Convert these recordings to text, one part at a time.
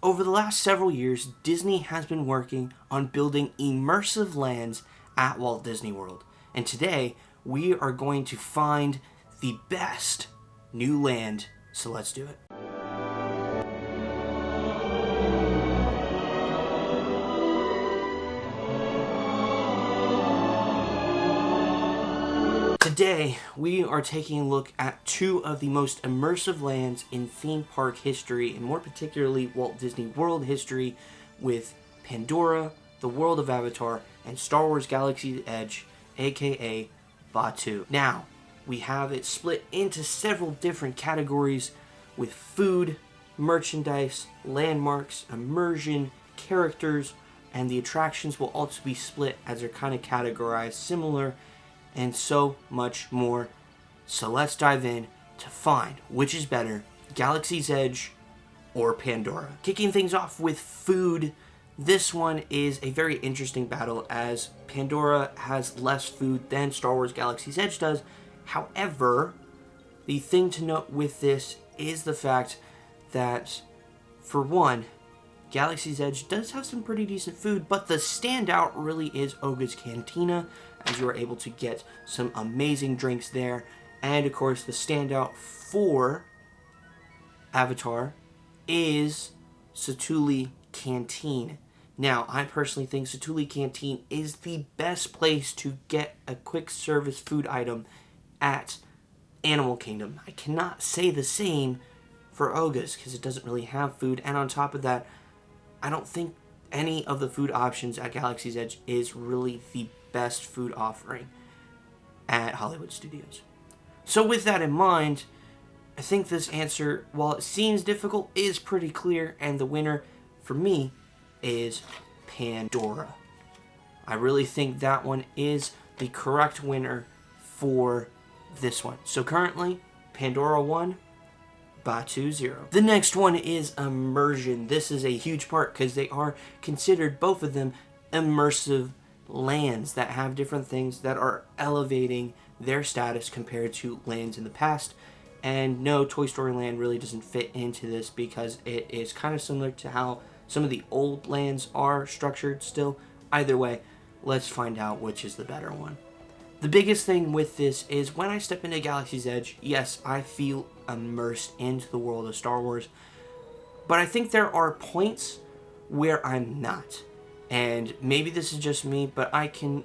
over the last several years, Disney has been working on building immersive lands at Walt Disney World. And today, we are going to find the best new land, so let's do it. Today, we are taking a look at two of the most immersive lands in theme park history, and more particularly Walt Disney World history, with Pandora, the World of Avatar, and Star Wars Galaxy's Edge, aka Batuu. Now, we have it split into several different categories with food, merchandise, landmarks, immersion, characters, and the attractions will also be split as they're kind of categorized similar, and so much more. So let's dive in to find which is better, Galaxy's Edge or Pandora. Kicking things off with food, this one is a very interesting battle as Pandora has less food than Star Wars Galaxy's Edge does. However, the thing to note with this is the fact that, for one, Galaxy's Edge does have some pretty decent food, but the standout really is Oga's Cantina, as you are able to get some amazing drinks there. And of course, the standout for Avatar is Satu'li Canteen. Now, I personally think Satu'li Canteen is the best place to get a quick service food item at Animal Kingdom. I cannot say the same for Oga's because it doesn't really have food, and on top of that, I don't think any of the food options at Galaxy's Edge is really the best food offering at Hollywood Studios. So with that in mind, I think this answer, while it seems difficult, is pretty clear, and the winner for me is Pandora. I really think that one is the correct winner for this one. So currently, Pandora 1, Batuu 0. The next one is immersion. This is a huge part because they are considered, both of them, immersive lands that have different things that are elevating their status compared to lands in the past. And no, Toy Story Land really doesn't fit into this because it is kind of similar to how some of the old lands are structured still. Either way, let's find out which is the better one. The biggest thing with this is when I step into Galaxy's Edge, yes, I feel immersed into the world of Star Wars, but I think there are points where I'm not. And maybe this is just me, but I can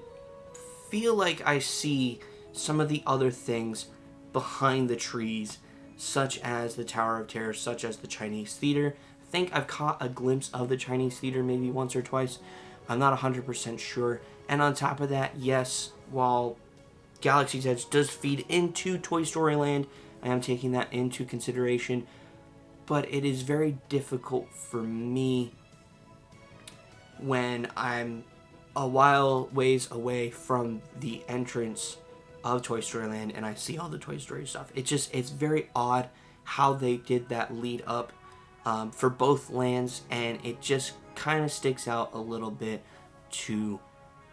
feel like I see some of the other things behind the trees, such as the Tower of Terror, such as the Chinese Theater. I think I've caught a glimpse of the Chinese Theater maybe once or twice. I'm not 100% sure. And on top of that, yes, while Galaxy's Edge does feed into Toy Story Land, I am taking that into consideration, but it is very difficult for me when I'm a while ways away from the entrance of Toy Story Land and I see all the Toy Story stuff. It's very odd how they did that lead up for both lands, and it just kind of sticks out a little bit too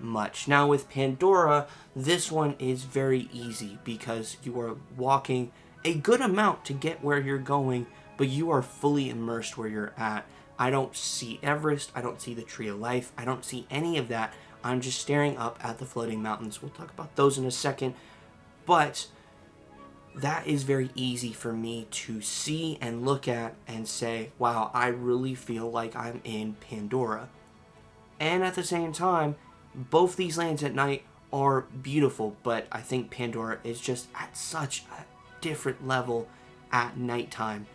much. Now with Pandora, this one is very easy because you are walking a good amount to get where you're going, but you are fully immersed where you're at. I don't see Everest, I don't see the Tree of Life, I don't see any of that. I'm just staring up at the floating mountains. We'll talk about those in a second, but that is very easy for me to see and look at and say, wow, I really feel like I'm in Pandora. And at the same time, both these lands at night are beautiful, but I think Pandora is just at such a different level at nighttime.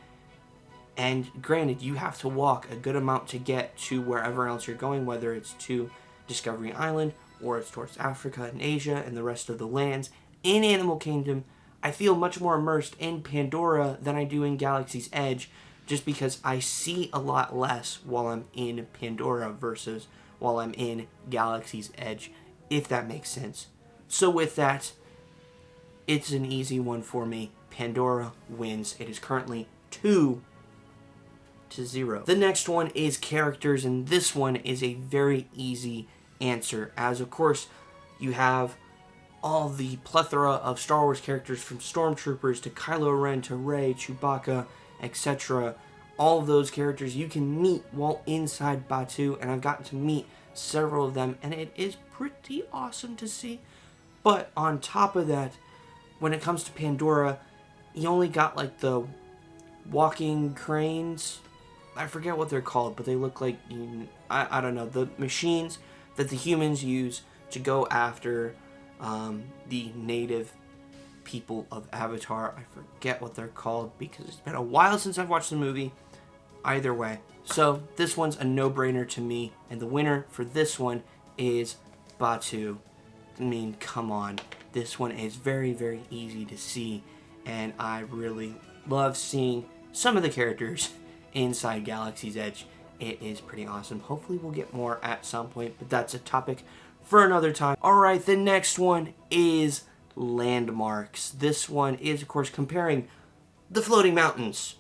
And granted, you have to walk a good amount to get to wherever else you're going, whether it's to Discovery Island or it's towards Africa and Asia and the rest of the lands. In Animal Kingdom, I feel much more immersed in Pandora than I do in Galaxy's Edge, just because I see a lot less while I'm in Pandora versus while I'm in Galaxy's Edge, if that makes sense. So with that, it's an easy one for me. Pandora wins. It is currently 2-0. The next one is characters, and this one is a very easy answer, as of course you have all the plethora of Star Wars characters, from Stormtroopers to Kylo Ren to Rey, Chewbacca, etc., all of those characters you can meet while inside Batuu, and I've gotten to meet several of them, and it is pretty awesome to see. But on top of that, when it comes to Pandora, you only got like the walking cranes. I forget what they're called, but they look like, I don't know, the machines that the humans use to go after the native people of Avatar. I forget what they're called because it's been a while since I've watched the movie. Either way. So this one's a no-brainer to me, and the winner for this one is Batuu. I mean, come on. This one is very, very easy to see, and I really love seeing some of the characters inside Galaxy's Edge. It is pretty awesome. Hopefully we'll get more at some point, but that's a topic for another time. Alright, the next one is landmarks. This one is, of course, comparing the floating mountains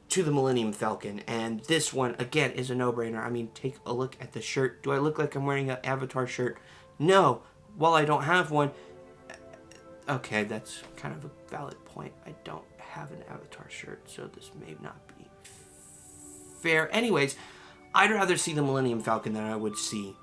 to the Millennium Falcon, and this one, again, is a no-brainer. I mean, take a look at the shirt. Do I look like I'm wearing an Avatar shirt? No. While I don't have one, okay, that's kind of a valid point. I don't have an Avatar shirt, so this may not be fair. Anyways, I'd rather see the Millennium Falcon than I would see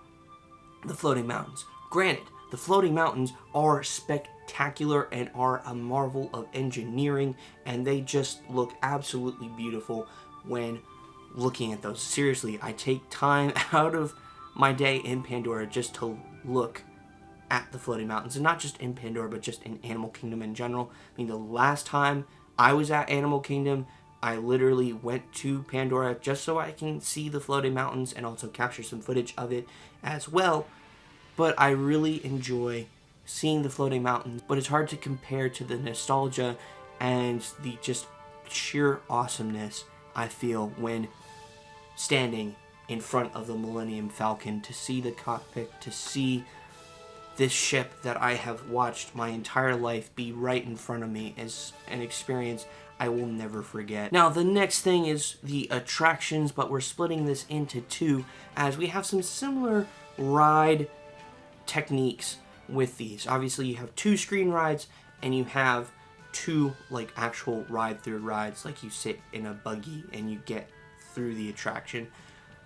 the floating mountains. Granted, the floating mountains are spectacular and are a marvel of engineering, and they just look absolutely beautiful when looking at those. Seriously, I take time out of my day in Pandora just to look at the floating mountains, and not just in Pandora, but just in Animal Kingdom in general. I mean, the last time I was at Animal Kingdom, I literally went to Pandora just so I can see the floating mountains and also capture some footage of it as well. But I really enjoy seeing the floating mountains, but it's hard to compare to the nostalgia and the just sheer awesomeness I feel when standing in front of the Millennium Falcon, to see the cockpit, to see this ship that I have watched my entire life be right in front of me is an experience I will never forget. Now, the next thing is the attractions, but we're splitting this into two as we have some similar ride techniques with these. Obviously, you have 2 screen rides and you have 2 like actual ride-through rides, like you sit in a buggy and you get through the attraction.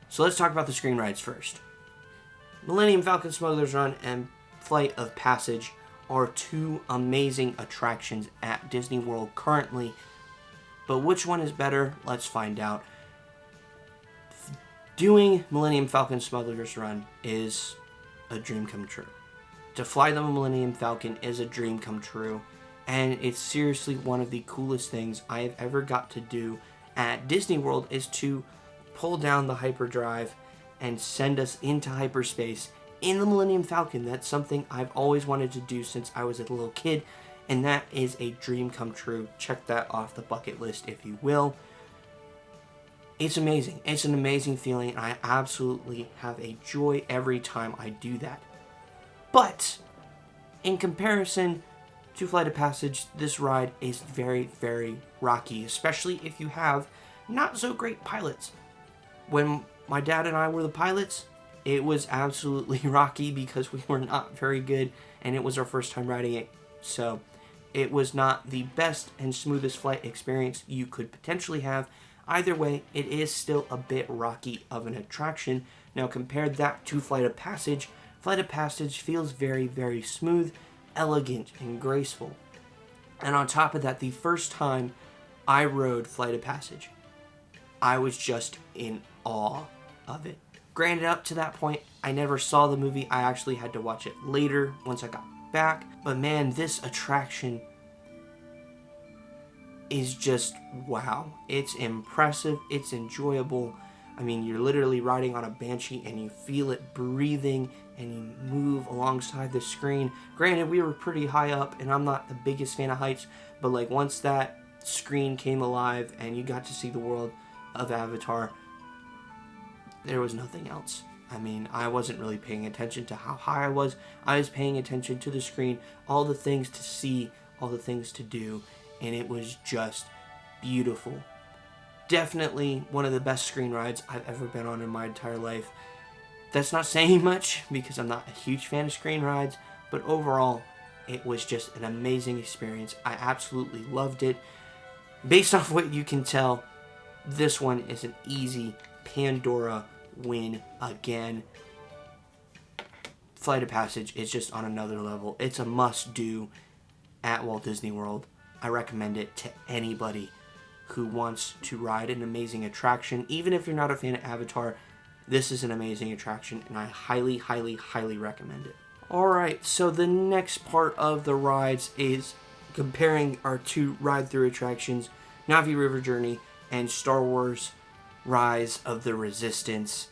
So let's talk about the screen rides first. Millennium Falcon Smuggler's Run and Flight of Passage are 2 amazing attractions at Disney World currently, but which one is better? Let's find out. Doing Millennium Falcon Smuggler's Run is a dream come true. To fly the Millennium Falcon is a dream come true, and it's seriously one of the coolest things I have ever got to do at Disney World, is to pull down the hyperdrive and send us into hyperspace in the Millennium Falcon. That's something I've always wanted to do since I was a little kid, and that is a dream come true. Check that off the bucket list, if you will. It's amazing. It's an amazing feeling, and I absolutely have a joy every time I do that. But in comparison to Flight of Passage, this ride is very, very rocky, especially if you have not so great pilots. When my dad and I were the pilots, it was absolutely rocky because we were not very good, and it was our first time riding it. So it was not the best and smoothest flight experience you could potentially have. Either way, it is still a bit rocky of an attraction. Now compare that to Flight of Passage. Flight of Passage feels very, very smooth, elegant, and graceful. And on top of that, the first time I rode Flight of Passage, I was just in awe of it. Granted, up to that point, I never saw the movie. I actually had to watch it later once I got back. But man, this attraction is just wow. It's impressive. It's enjoyable. I mean, you're literally riding on a Banshee and you feel it breathing and you move alongside the screen. Granted, we were pretty high up and I'm not the biggest fan of heights, but like once that screen came alive and you got to see the world of Avatar, there was nothing else. I mean, I wasn't really paying attention to how high I was. I was paying attention to the screen, all the things to see, all the things to do, and it was just beautiful. Definitely one of the best screen rides I've ever been on in my entire life. That's not saying much because I'm not a huge fan of screen rides, but overall, it was just an amazing experience. I absolutely loved it. Based off what you can tell, this one is an easy Pandora win again. Flight of Passage is just on another level. It's a must-do at Walt Disney World. I recommend it to anybody who wants to ride an amazing attraction. Even if you're not a fan of Avatar, this is an amazing attraction, and I highly, highly, highly recommend it. Alright, so the next part of the rides is comparing our two ride-through attractions, Na'vi River Journey and Star Wars Rise of the Resistance.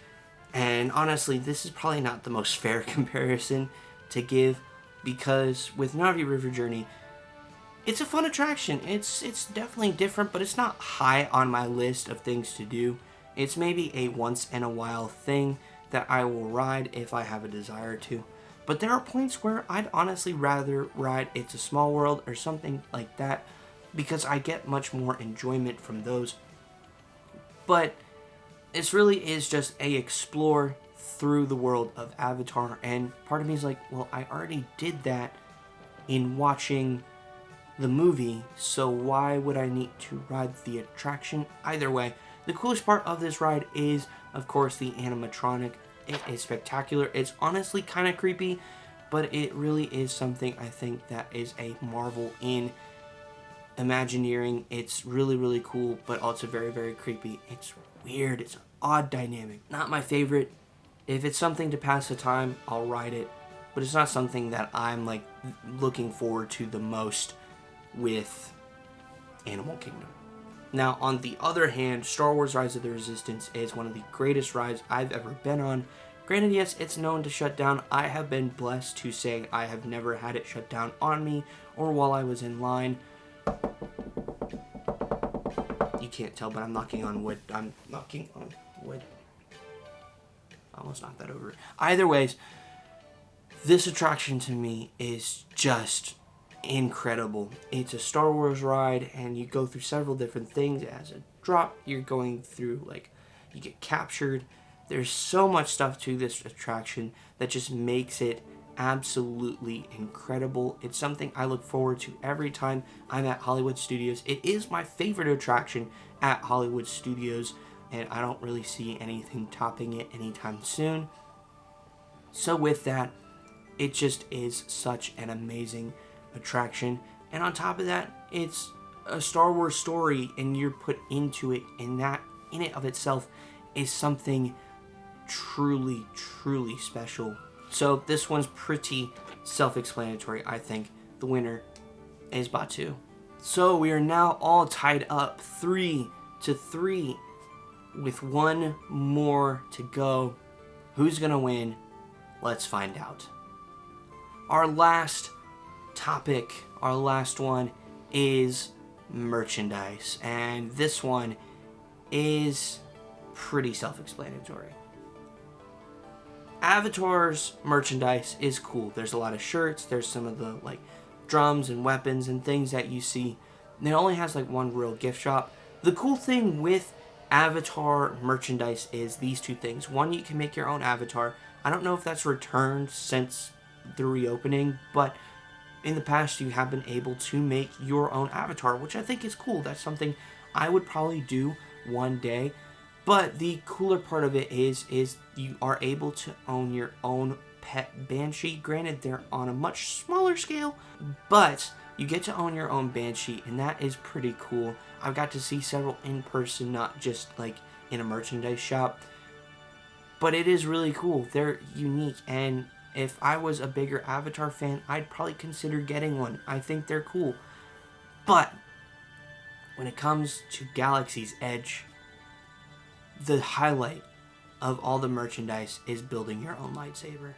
And honestly, this is probably not the most fair comparison to give, because with Na'vi River Journey, it's a fun attraction. It's definitely different, but it's not high on my list of things to do. It's maybe a once-in-a-while thing that I will ride if I have a desire to. But there are points where I'd honestly rather ride It's a Small World or something like that, because I get much more enjoyment from those. But this really is just a explore through the world of Avatar, and part of me is like, well, I already did that in watching the movie, so why would I need to ride the attraction? Either way, the coolest part of this ride is, of course, the animatronic. It is spectacular. It's honestly kind of creepy, but it really is something I think that is a marvel in Imagineering. It's really, really cool, but also very, very creepy. It's weird. It's an odd dynamic. Not my favorite. If it's something to pass the time, I'll ride it, but it's not something that I'm like looking forward to the most with Animal Kingdom. Now, on the other hand, Star Wars Rise of the Resistance is one of the greatest rides I've ever been on. Granted, yes, it's known to shut down. I have been blessed to say I have never had it shut down on me or while I was in line. You can't tell, but I'm knocking on wood. I'm knocking on wood. Almost knocked that over. Either ways, this attraction to me is just incredible. It's a Star Wars ride, and you go through several different things. As a drop, you're going through, like, you get captured. There's so much stuff to this attraction that just makes it absolutely incredible. It's something I look forward to every time I'm at Hollywood Studios. It is my favorite attraction at Hollywood Studios, and I don't really see anything topping it anytime soon. So with that, it just is such an amazing attraction. And on top of that, it's a Star Wars story, and you're put into it, and that in it of itself is something truly, truly special. So this one's pretty self-explanatory, I think. The winner is Batuu. So we are now all tied up 3-3 with one more to go. Who's gonna win? Let's find out. Our last topic, our last one, is merchandise. And this one is pretty self-explanatory. Avatar's merchandise is cool. There's a lot of shirts. There's some of the like drums and weapons and things that you see. And it only has like one real gift shop. The cool thing with Avatar merchandise is these two things. One, you can make your own avatar. I don't know if that's returned since the reopening, but in the past you have been able to make your own avatar, which I think is cool. That's something I would probably do one day. But the cooler part of it is you are able to own your own pet Banshee. Granted, they're on a much smaller scale, but you get to own your own Banshee, and that is pretty cool. I've got to see several in person, not just like in a merchandise shop. But it is really cool. They're unique, and if I was a bigger Avatar fan, I'd probably consider getting one. I think they're cool. But when it comes to Galaxy's Edge, the highlight of all the merchandise is building your own lightsaber.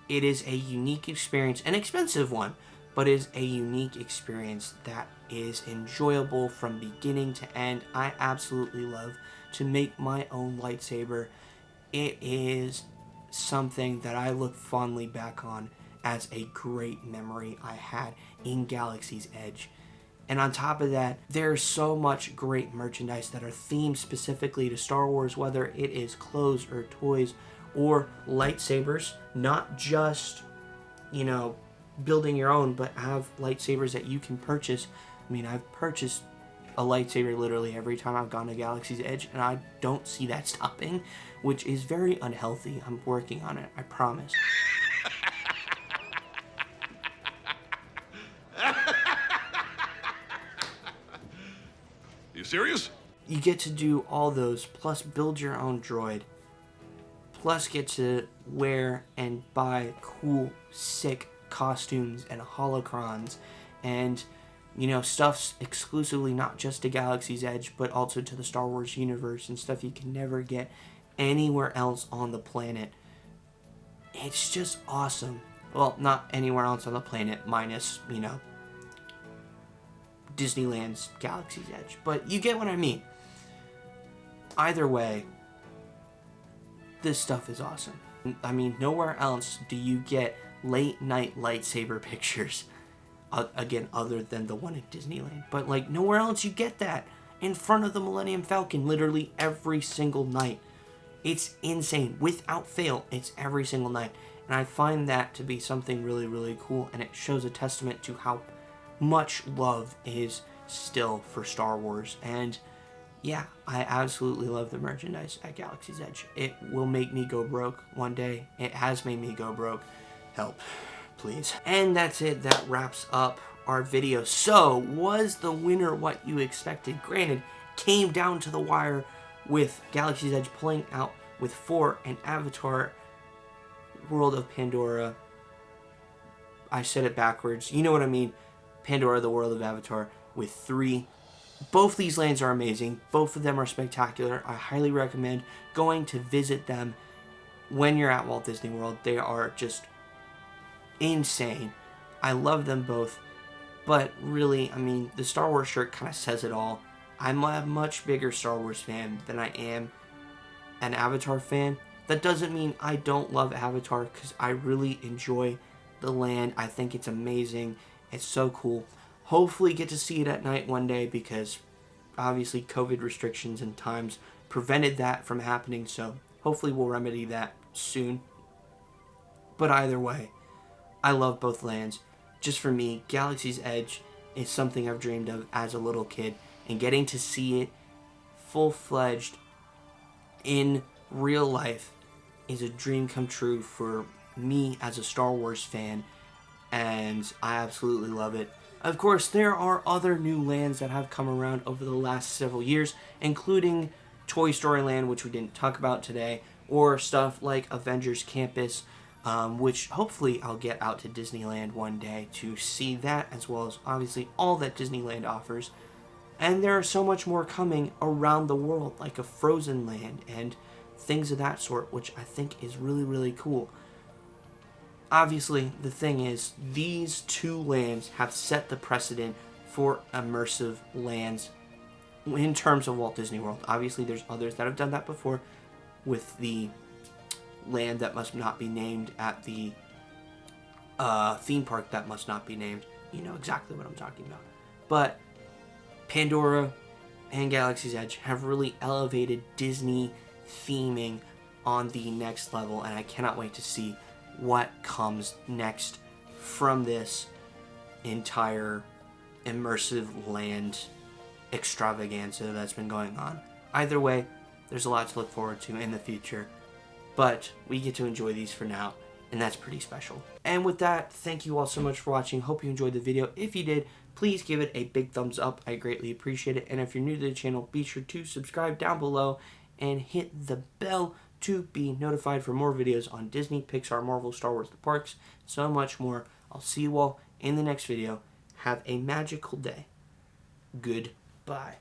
It is a unique experience, an expensive one, but is a unique experience that is enjoyable from beginning to end. I absolutely love to make my own lightsaber. It is something that I look fondly back on as a great memory I had in Galaxy's Edge. And on top of that, there's so much great merchandise that are themed specifically to Star Wars, whether it is clothes or toys or lightsabers. Not just, building your own, but have lightsabers that you can purchase. I mean, I've purchased a lightsaber literally every time I've gone to Galaxy's Edge, and I don't see that stopping, which is very unhealthy. I'm working on it, I promise. You serious? You get to do all those, plus build your own droid, plus get to wear and buy cool, sick costumes and holocrons, and, you know, stuff's exclusively not just to Galaxy's Edge, but also to the Star Wars universe, and stuff you can never get anywhere else on the planet. It's just awesome. Well, not anywhere else on the planet, minus, you know, Disneyland's Galaxy's Edge. But you get what I mean. Either way, this stuff is awesome. I mean, nowhere else do you get late night lightsaber pictures. Again, other than the one at Disneyland. But, like, nowhere else you get that. In front of the Millennium Falcon, literally every single night. It's insane. Without fail, it's every single night. And I find that to be something really, really cool. And it shows a testament to how much love is still for Star Wars. And yeah, I absolutely love the merchandise at Galaxy's Edge. It will make me go broke one day. It has made me go broke. Help, please. And that's it. That wraps up our video. So, was the winner what you expected? Granted, came down to the wire with Galaxy's Edge pulling out with 4 and Avatar World of Pandora. I said it backwards. You know what I mean. Pandora, the World of Avatar with 3. Both these lands are amazing. Both of them are spectacular. I highly recommend going to visit them when you're at Walt Disney World. They are just insane. I love them both. But really, I mean, the Star Wars shirt kind of says it all. I'm a much bigger Star Wars fan than I am an Avatar fan. That doesn't mean I don't love Avatar, because I really enjoy the land. I think it's amazing. It's so cool. Hopefully get to see it at night one day, because obviously COVID restrictions and times prevented that from happening, so hopefully we'll remedy that soon. But either way, I love both lands. Just for me, Galaxy's Edge is something I've dreamed of as a little kid, and getting to see it full-fledged in real life is a dream come true for me as a Star Wars fan, and I absolutely love it. Of course, there are other new lands that have come around over the last several years, including Toy Story Land, which we didn't talk about today, or stuff like Avengers Campus, which hopefully I'll get out to Disneyland one day to see that, as well as obviously all that Disneyland offers. And there are so much more coming around the world, like a Frozen Land and things of that sort, which I think is really, really cool. Obviously, the thing is, these 2 lands have set the precedent for immersive lands in terms of Walt Disney World. Obviously, there's others that have done that before, with the land that must not be named at the theme park that must not be named. You know exactly what I'm talking about. But Pandora and Galaxy's Edge have really elevated Disney theming on the next level, and I cannot wait to see what comes next from this entire immersive land extravaganza that's been going on. Either way, there's a lot to look forward to in the future, but we get to enjoy these for now, and that's pretty special. And with that, thank you all so much for watching. Hope you enjoyed the video. If you did, please give it a big thumbs up. I greatly appreciate it. And if you're new to the channel, be sure to subscribe down below and hit the bell to be notified for more videos on Disney, Pixar, Marvel, Star Wars, the parks, so much more. I'll see you all in the next video. Have a magical day. Goodbye.